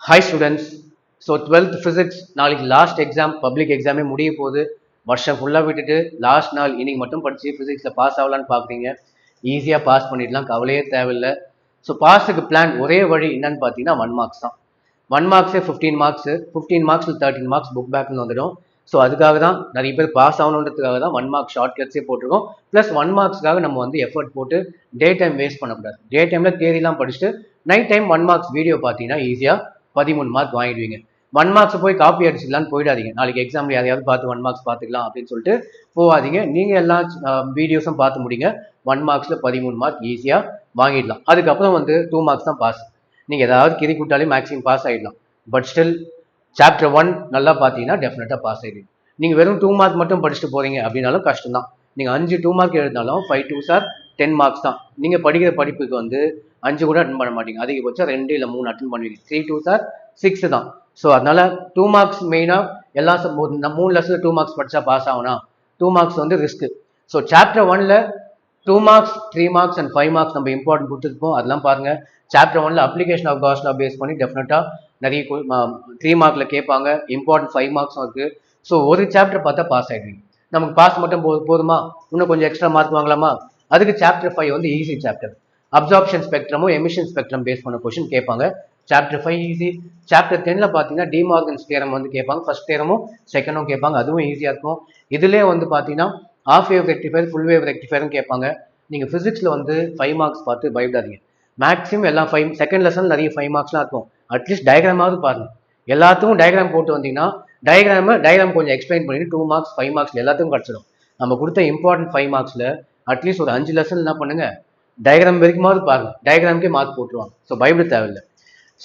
Hi students. So 12th physics நாளைக்கு last exam public எக்ஸாமே முடிய போகுது. வருஷம் ஃபுல்லாக விட்டுட்டு லாஸ்ட் நாள் இன்னைக்கு மட்டும் படித்து ஃபிசிக்ஸில் பாஸ் ஆகலான்னு பார்க்குறீங்க. ஈஸியாக பாஸ் பண்ணிடலாம், கவலையே தேவையில்லை. ஸோ பாஸுக்கு பிளான் ஒரே வழி என்னன்னு பார்த்தீங்கன்னா 1 மார்க்ஸ் தான். 1 மார்க்ஸே 15 மார்க்ஸு, 15 மார்க்ஸில் 13 மார்க்ஸ் புக் பேக்னு வந்துடும். ஸோ அதுக்காக தான் நிறைய பேர் பாஸ் ஆகணுன்றதுக்காக தான் 1 மார்க் ஷார்ட் கட்ஸே போட்டிருக்கோம். ப்ளஸ் 1 மார்க்ஸ்க்காக நம்ம வந்து எஃபர்ட் போட்டு டே டைம் வேஸ்ட் பண்ணக்கூடாது. டே டைமில் தேரிலாம் படிச்சுட்டு நைட் டைம் 1 மார்க்ஸ் வீடியோ பார்த்தீங்கன்னா ஈஸியாக 13 மார்க் வாங்கிடுவீங்க. 1 மார்க்ஸ் போய் காப்பி அடிச்சுக்கலான்னு போயிடாதீங்க. நாளைக்கு எக்ஸாம்ல யாரையாவது பார்த்து 1 மார்க்ஸ் பார்த்துக்கலாம் அப்படின்னு சொல்லிட்டு போகாதீங்க. நீங்கள் எல்லா வீடியோஸும் பார்த்து முடிங்க. 1 மார்க்ஸில் 13 மார்க் ஈஸியாக வாங்கிடலாம். அதுக்கப்புறம் வந்து 2 மார்க்ஸ் தான் பாஸ். நீங்கள் ஏதாவது கிரி கூட்டாலே மேக்ஸிமம் பாஸ் ஆகிடலாம். பட் ஸ்டில் சாப்டர் 1 நல்லா பார்த்தீங்கன்னா டெஃபினட்டாக பாஸ் ஆகிடுவீங்க. நீங்கள் வெறும் 2 மார்க் மட்டும் படிச்சுட்டு போகிறீங்க அப்படின்னாலும் கஷ்டம் தான். நீங்கள் 5 2 மார்க் எழுதினாலும் 5 2s are 10 மார்க்ஸ் தான். நீங்கள் படிக்கிற படிப்புக்கு வந்து 5 கூட அட்டன் பண்ண மாட்டீங்க. அதிகபட்சம் 2 இல்லை 3 அட்டன் பண்ணுவீங்க. 3 2s are 6 தான். ஸோ அதனால 2 மார்க்ஸ் மெயினாக எல்லா 3 லெசனில் 2 மார்க்ஸ் படித்தா பாஸ் ஆகணும். 2 மார்க்ஸ் வந்து ரிஸ்க்கு. ஸோ சாப்டர் 1ல் 2 மார்க்ஸ் 3 மார்க்ஸ் அண்ட் 5 மார்க்ஸ் நம்ம இம்பார்ட்டன்ட் கொடுத்துருப்போம். அதெல்லாம் பாருங்கள். சாப்டர் 1ல் application of gas law base பண்ணி டெஃபினட்டாக நிறைய 3 மார்க்கில் கேட்பாங்க. இம்பார்ட்டன்ட் 5 மார்க்ஸும் இருக்குது. ஸோ ஒரு சாப்டர் பார்த்தா பாஸ் ஆகிடுவீங்க. நமக்கு பாஸ் மட்டும் போதுமா, இன்னும் கொஞ்சம் எக்ஸ்ட்ரா மார்க் வாங்கலாமா? அதுக்கு சாப்டர் 5 வந்து ஈஸி சாப்டர். அப்சார்ப்ஷன் ஸ்பெக்ட்ரமும் எமிஷன் ஸ்பெக்ட்ரம் பேஸ் பண்ண கொஸ்டின் கேட்பாங்க. Chapter 5 easy. சாப்டர் 10ல் பார்த்தீங்கன்னா டிமார்கன்ஸ் தியரம் வந்து கேட்பாங்க. ஃபர்ஸ்ட் தியரமும் செகண்டும் கேட்பாங்க. அதுவும் ஈஸியாக இருக்கும். இதுலேயே வந்து பார்த்தீங்கன்னா half wave rectifier, full wave ரெக்டிஃபயரும் கேட்பாங்க. நீங்கள் ஃபிசிக்ஸில் வந்து 5 மார்க்ஸ் பார்த்து பயப்படாதீங்க. மேக்ஸிமம் எல்லாம் 5 செகண்ட் லெசன் நிறைய 5 மார்க்ஸ்லாம் இருக்கும். அட்லீஸ்ட் டயக்ராமாவது பாருங்கள். எல்லாத்துக்கும் டயக்ராம் போட்டு வந்தீங்கன்னா டயக்ராம் கொஞ்சம் எக்ஸ்பிளைன் பண்ணிட்டு 2 மார்க்ஸ் 5 மார்க்ஸ் எல்லாத்துக்கும் கிடச்சிடும். நம்ம கொடுத்த இம்பார்ட்டன்ட் 5 மார்க்ஸில் அட்லீஸ்ட் ஒரு 5 லெசன் என்ன பண்ணுங்க, டயக்ராம் வரைக்குமாவது பாருங்க. டயக்ராமுக்கே மார்க் போட்டுருவாங்க. ஸோ பயப்பட தேவையில்லை.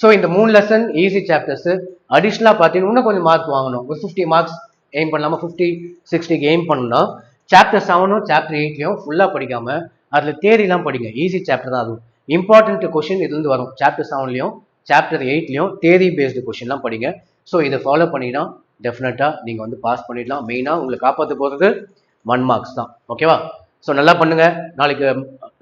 ஸோ இந்த 3 லெசன் ஈஸி சாப்டர்ஸ். அடிஷ்னலாக பார்த்தீங்கன்னா இன்னும் கொஞ்சம் மார்க் வாங்கணும். ஒரு 50 மார்க்ஸ் எய்ம் பண்ணலாமா? 50 60க்கு எய்ம் பண்ணணும்னா சாப்டர் 7ம் சாப்டர் 8லையும் ஃபுல்லாக படிக்காமல் அதில் தேரிலாம் படிங்க. ஈஸி சாப்டர் தான் அதுவும். இம்பார்ட்டன்ட் கொஷின் இதுலேருந்து வரும். சாப்டர் 7லையும் சாப்டர் 8லையும் தேரி பேஸ்டு கொஷின்லாம் படிங்க. ஸோ இதை ஃபாலோ பண்ணினா டெஃபினட்டாக நீங்கள் வந்து பாஸ் பண்ணிடலாம். மெயினாக உங்களை காப்பாற்ற போகிறது 1 மார்க்ஸ் தான். ஓகேவா? ஸோ நல்லா பண்ணுங்கள். நாளைக்கு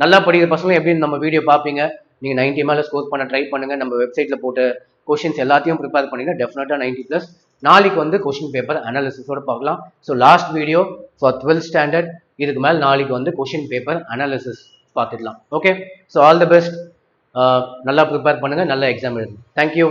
நல்லா படிக்கிற பசங்க எப்படின்னு நம்ம வீடியோ பார்ப்பீங்க. நீங்கள் 90 மேலே ஸ்கோர் பண்ண ட்ரை பண்ணுங்கள். நம்ம வெப்சைட்டில் போட்டு கொஷின்ஸ் எல்லாத்தையும் ப்ரிப்பேர் பண்ணிங்கன்னா டெஃபினட்டாக 90+. நாளைக்கு வந்து கொஷின் பேப்பர் அனாலிசிஸோடு பார்க்கலாம். So last video for 12th standard. இதுக்கு மேலே நாளைக்கு வந்து கொஷின் பேப்பர் அனாலிசிஸ் பார்த்துக்கலாம். Okay, so all the best. நல்லா ப்ரிப்பேர் பண்ணுங்கள், நல்ல எக்ஸாம் எழுதுங்க. தேங்க்யூ.